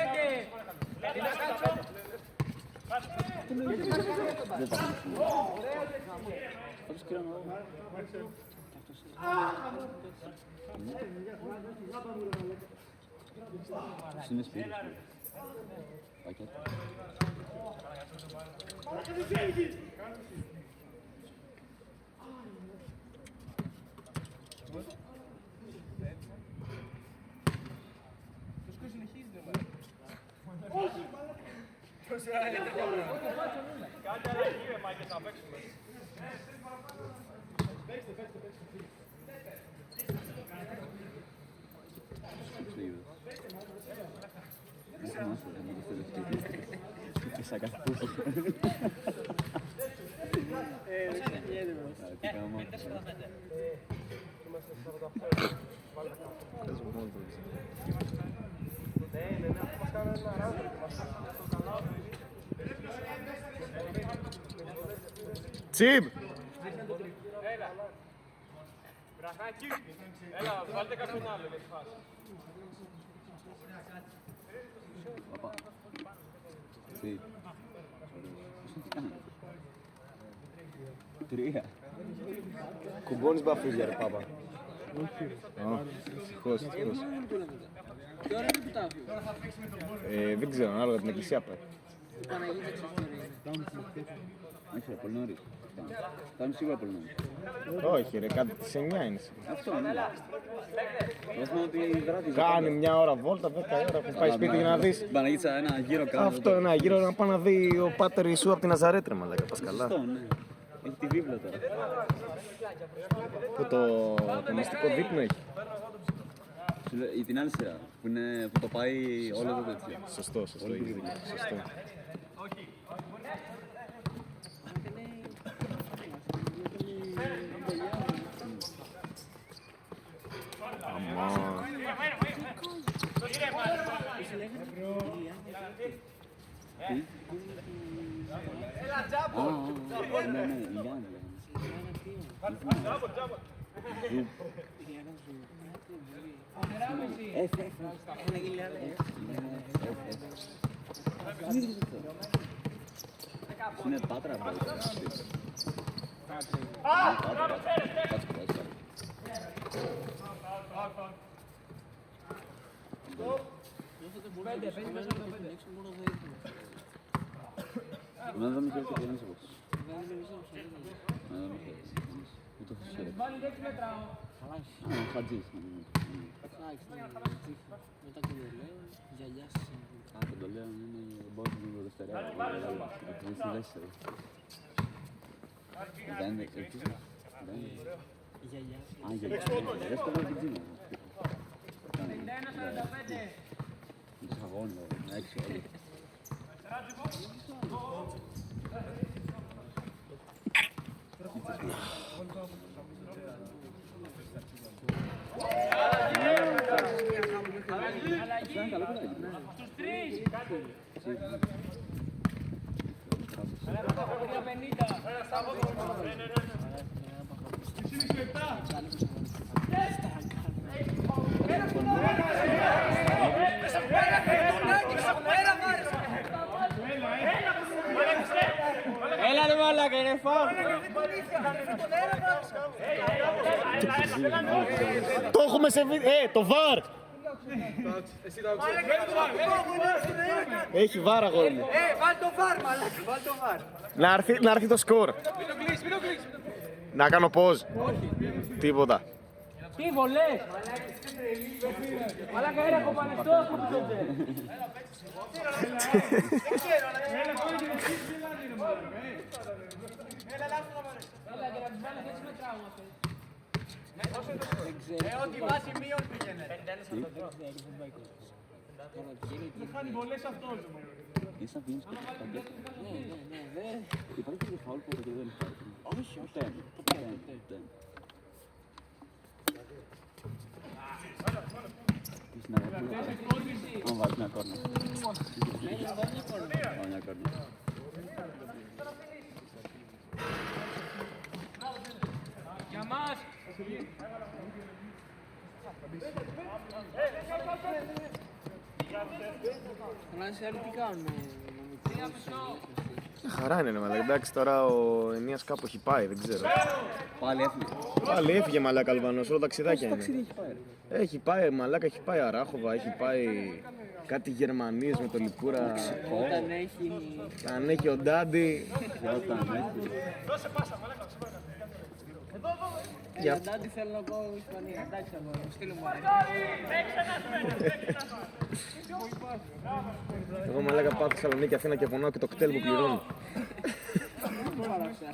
Τι να κάτσω? Είναι σπίτι. Πακέτο. Κάντε αλλαγή ρε Μάικες, θα παίξουμε. Τσιμπ! Έλα. Βραχάκι. Έλα, βάλτε κάποιον άλλο για τη φάση. Τρία. Κουμπώνεις μπαφούδια ρε πάπα. Όχι. Ευτυχώς. Τι ώρα είναι επιτάφιο. Δεν ξέρω, ανάλογα την εκκλησία πάει. Παναγίδα ξέρεις. Όχι, ρε, πολύ νωρίς. Φτάνουν σίγουρα πολύ νωρίς. Όχι, ρε, κάτι τις 9 είναι. Αυτό είναι. Βάζουμε ότι βράδυ. Κάνει μια ώρα βόλτα, 10 ώρα που πάει σπίτι για να δεις. Παναγίτσα, ένα γύρο κάνει. Αυτό ένα γύρο να πάει να δει ο Πάτερ Ιησού από την Ναζαρέτ, ρε μαλάκα, πας καλά. Αυτό, ναι. Έχει τη βίβλα τώρα. Το μυστικό δείπνο έχει. Σου λέω, την άλλη σειρά που το πάει όλο το τέτοιο. Σωστό, έχεις δίκιο. Σωστό. Αμά. Ναι, ναι, Ιλιάννα. Είναι Πάτρα, να δούμε και το ένας εγώ. Ούτε θα σου Χατζής. Μετά Κοντολέο, γιαγιά σας. Το λέω είναι μπόρος μου δευτερέα. Είναι στη δεύτερη. Δεν είναι εξής. Γιαγιά. Α, γιαγιά. Δεν στο λέω την Τζίνα. Τους αγώνες, έξω όλοι. Έλα ρε μαλάκα, είναι φάουλ. Το έχουμε σε βίντεο. Το βαρ! Έχει βαρ, αγόρι μου. Βάλ το βαρ μαλάκα, βάλ το βαρ. Να έρθει το σκορ. Να κάνω pause. Τίποτα. Τι βολές. Μαλάκα είναι ακόμα ανοιχτός που το Ό,τι βάζει μείον πήγαινε. Δεν χάνει βολές αυτός. Είναι σαν πίνεις και παγκέτο. Υπάρχει και φάουλ που δεν υπάρχει. Όχι, όχι. Αν βάζει μια κόρνα. Μια κόρνα. Για μας. Φρανσιάρι τι κάνουμε. Χαρά είναι, μαλάκα. Εντάξει, τώρα ο Ενίας κάπου έχει πάει, δεν ξέρω. Πάλι έφυγε. Πάλι έφυγε, μαλάκα, Αλβανός, όλα ταξιδάκια είναι. Έχει πάει. Έχει πάει, μαλάκα, έχει πάει Αράχοβα, έχει πάει κάτι Γερμανίες με το Λιπούρα. Όταν έχει... Αν έχει ο Ντάντι. Δώσε πάσα, μαλάκα. Για Ντάντι θέλω να πω Ισπανία. Εντάξει, θα μου στείλω μου. Εγώ, μαλάκα, πάω Θεσσαλονίκη, Αθήνα και πονάω και το κτέλ που πληρώνω.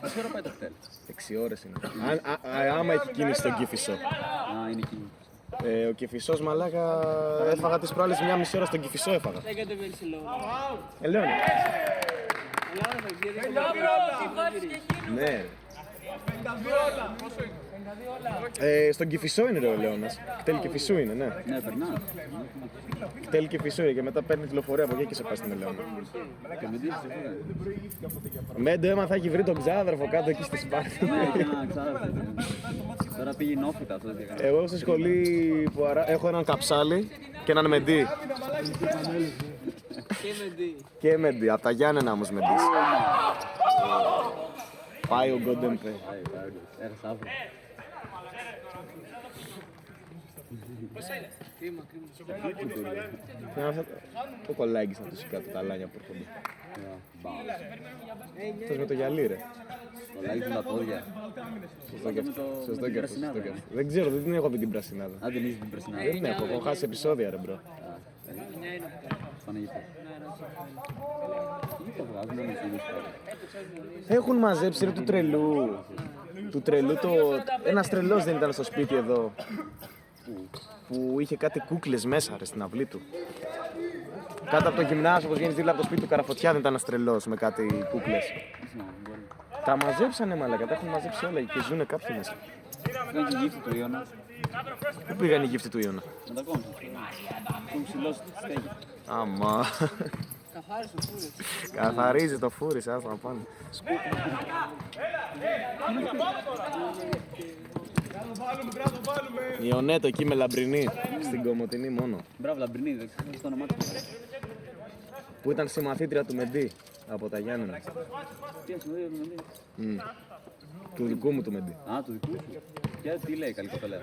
Πόση ώρα πάει το κτέλ? 6 ώρες είναι. Άμα έχει κίνηση στον Κηφισό. Α, είναι εκεί. Ο Κηφισός, μαλάκα, έφαγα τις προάλλες 1,5 ώρα στον Κηφισό έφαγα. Δεν και το Βερσιλό. Λέωνε. Ναι. 52 όλα. Πόσο είναι? Στον Κηφισό είναι ρε ο Λέωνας. Κτέλ Κηφισού είναι, ναι. Ναι, περνά. Κτέλ Κηφισού είναι και μετά παίρνει τηλεφορία από εκεί και σε πάει στην Ελαιώνα. Και με δεις αυτό. Μέντο έμαθα έχει βρει τον ξάδερφο κάτω εκεί στη Σπάρτη. Ναι, ξέρω. Τώρα πήγε νόφιτα αυτό. Εγώ στη σχολή που έχω έναν καψάλι και έναν μεντί. Και μεντί, από τα Γιάννενα όμως μεντής. Πάει ο Γκόντεμπε. Έχασα αύριο. Το κολλάγεις να τους κάτω τα αλάνια που έρχονται. Θες με το γυαλί ρε. Κολλάγει τα πόδια. Σωστό και αυτό. Δεν ξέρω, δεν την έχω δει την πρασινάδα. Αν δεν είσαι την περσινάδα. Δεν την έχω χάσει επεισόδια ρε μπρο. Πάνε γύρω. Τι το βγάζουν όλοι οι ίδιοι. Έχουν μαζέψει ρε του τρελού. Του τρελού το... Ένας τρελός δεν ήταν στο σπίτι εδώ. Που είχε κάτι κούκλες μέσα ρε στην αυλή του. Κάτω από το γυμνάσιο, όπως βγαίνεις δίπλα από το σπίτι του Καραφωτιά, δεν ήταν ένας τρελός με κάτι κούκλες. Τα μαζέψανε μαλάκα, τα έχουν μαζέψει όλα και ζουνε κάποιοι μέσα. Ήταν και η γύφτη του Ιώνα. Πού πήγαν οι γύφτοι του Ιώνα? Να τα κόμψουν. Έχουν ψηλώσει τη στέγη. Άμα. Καθαρίζει το φούρι, άστα να πάνε. Ιωνέτο εκεί με λαμπρινή, στην Κομοτηνή μόνο. Μπράβο, Λαμπρινή, δεν ξέρω το όνομά του. Που ήταν συμμαθήτρια του Μεντή από τα Γιάννενα. Τι ασχολείται με μí. Του δικού μου του Μεντή. Α, του δικού σου. Και τι λέει, καλή κοπέλα.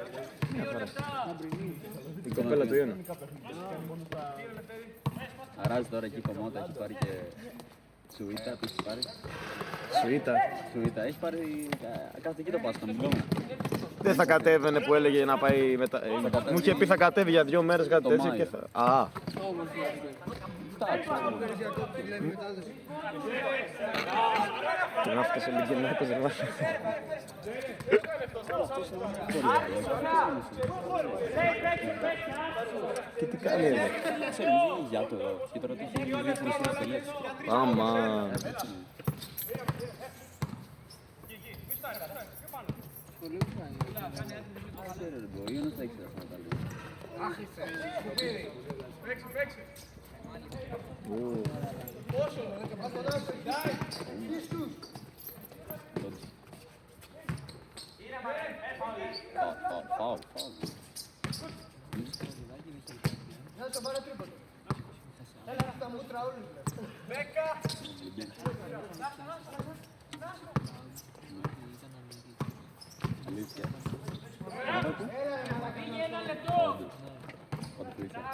Η κοπέλα του Ιώνα. Αράζει τώρα εκεί κομμάτα, έχει πάρει και σουίτα, τι έχει πάρει. Σουίτα. Σουίτα, έχει πάρει. Κάθε εκεί το πας, τον μπλόμα. Δεν θα κατέβαινε που έλεγε να πάει μετά. Μου είχε πει θα κατέβει για 2 μέρες κάτι Το τέτοιο Μάιο. και θα. Α, τον άφησε σε λιγενάκος ρε βάζω. Και τι κάνει εδώ? Ξέρω, δεν είναι για το εδώ. Και τώρα το έχει δύο φορές τελές. Άμα. Ξέρω, ρε μπρο, ή θα ήξερα αυτά τα λίγο. Φάουλ. Αλήθεια. Όντως το ήθελα.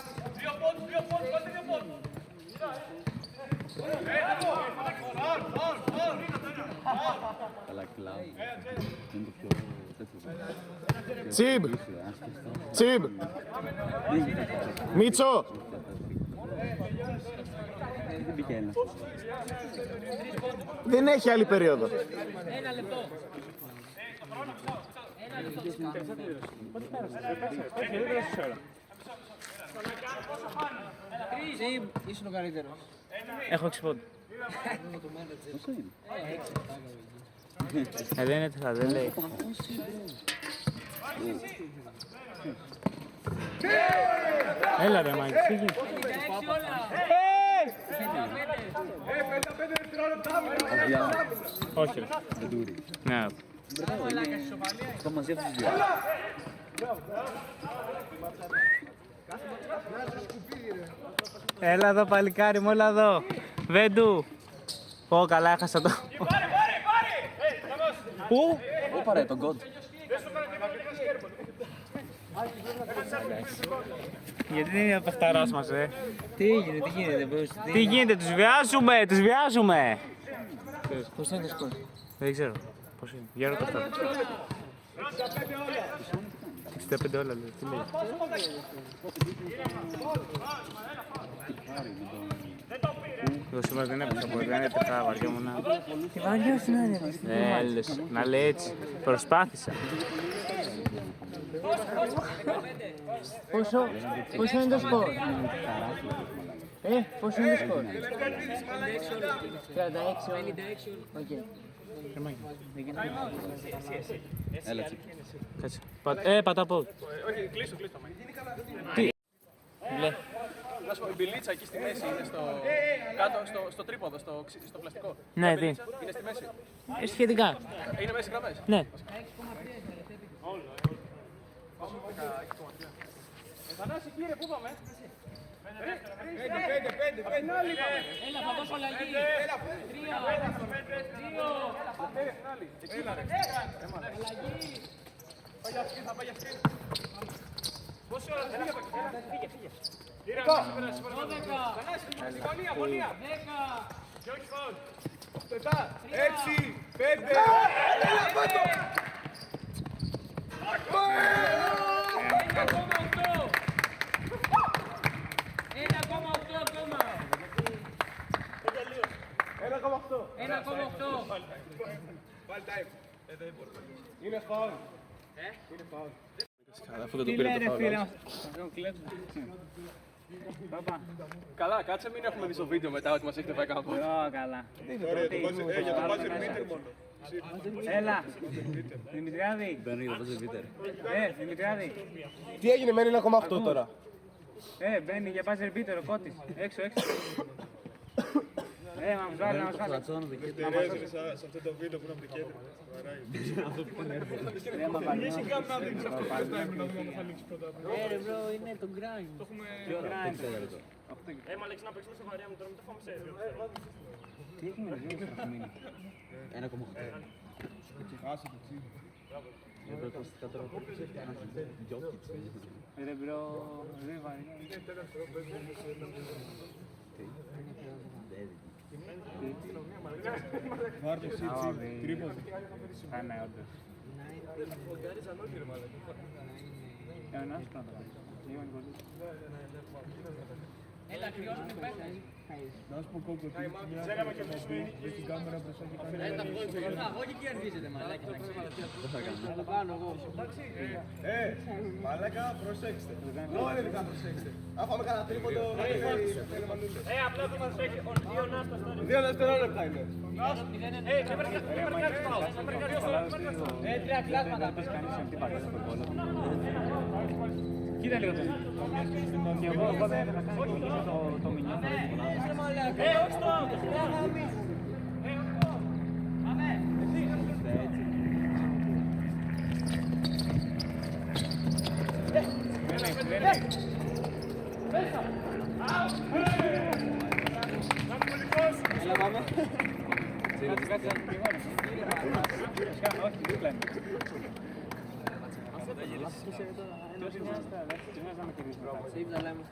Καλά κλάου. Είναι το πιο τέτοιο. Τσιμπ! Τσιμπ! Μίτσο! Δεν πήγε ένας. Δεν έχει άλλη περίοδο. Ήσουν ο καλύτερος. Έχω 6 πόντους. Πόσο είναι? Δεν είναι τυχα, δεν λέει. Έλα ρε Μάκη, φύγει. Όχι ρε. Δεν τούρει. Ναι. Το μαζί αυτούς τους δύο. Έλα εδώ παλικάρι μου, έλα εδώ. Βέντου. Πω καλά έχασα το. Πού? Πού παρέ τον κόντ. Γιατί δεν είναι ο παιχταράς μας, Τι γίνεται, Τι γίνεται, τους βιάζουμε. πώς είναι το σκορ? Δεν ξέρω. Πώς είναι. Για ρώτα αυτά. 65 όλα λέει. Τι λέει. Εγώ σήμερα δεν έπαιξα πολύ, δεν έπαιξα βαριόμουν να... Τι βαριός να είναι. Έλες, να λέει έτσι. Προσπάθησα. Πόσο είναι το σκορ? Πόσο είναι το σκορ? 36. Οκ. Έλα τσίπ. Κάτσε. Πατά πόδι. Όχι, κλείστο. Τι. Να σου πω, η μπιλίτσα εκεί στη μέση είναι κάτω στο τρίποδο, στο πλαστικό. Ναι, τι. Είναι στη μέση. Σχετικά. Είναι μέσα οι γραμμές. Ναι. Θανάση, κύριε, πού πάμε? Έλα, θα δώσω αλλαγή. 3, 2. Θα πάει για σκριν. Πόση ώρα φύγε. Γωνία. Και όχι φάουλ. 6, 5. Έλα πάτω. 1,8. Πάλι time. Είναι φάουλ. Αφού δεν το πήρε το φάουλ. Παπά. Καλά, κάτσε μην έχουμε δει στο βίντεο μετά ότι μας έχετε πάει κάπου. Καλά. Για το buzzer beater μόνο. Έλα. Δημητριάδη. Δημητριάδη. Τι έγινε, μένει 1,8 τώρα. Μπαίνει για buzzer beater ο Κώτης. Έξω. Να μας βάλει, να μας βάλει. Τερέζε σε αυτό το βίντεο που είναι από την κέντρα. Ρε bro, είναι το grind. Τι έχει μείνει, δεν έχει μείνει. 1,8. Ρε bro, δεν βαριά. Βάρτο, τρίποδο. Ναι, όντως. Να σου κάνω. Έλα, κρυώσουμε πέτας. Να σου πω κόκκο, δες την κάμερα μπροστά και κάνει. Όχι κερδίζετε μαλάκι. Θα το κάνω εγώ. Μαλάκα, προσέξτε. Ωραία, προσέξτε. Αν πάμε κανένα τρίποντο, Απλά το μας έχει 2 νάστας τώρα. 2 δευτερόλεπτα είναι. Τρία κλάσματα. Κοίτα λίγο το. Και εγώ δεν ήθελα να κάνω το μηνιό. Όχι, δίπλα είναι. Ποιος είναι στα δεύτερα, τι να με κερδίσει. Σίγουρα λέμε.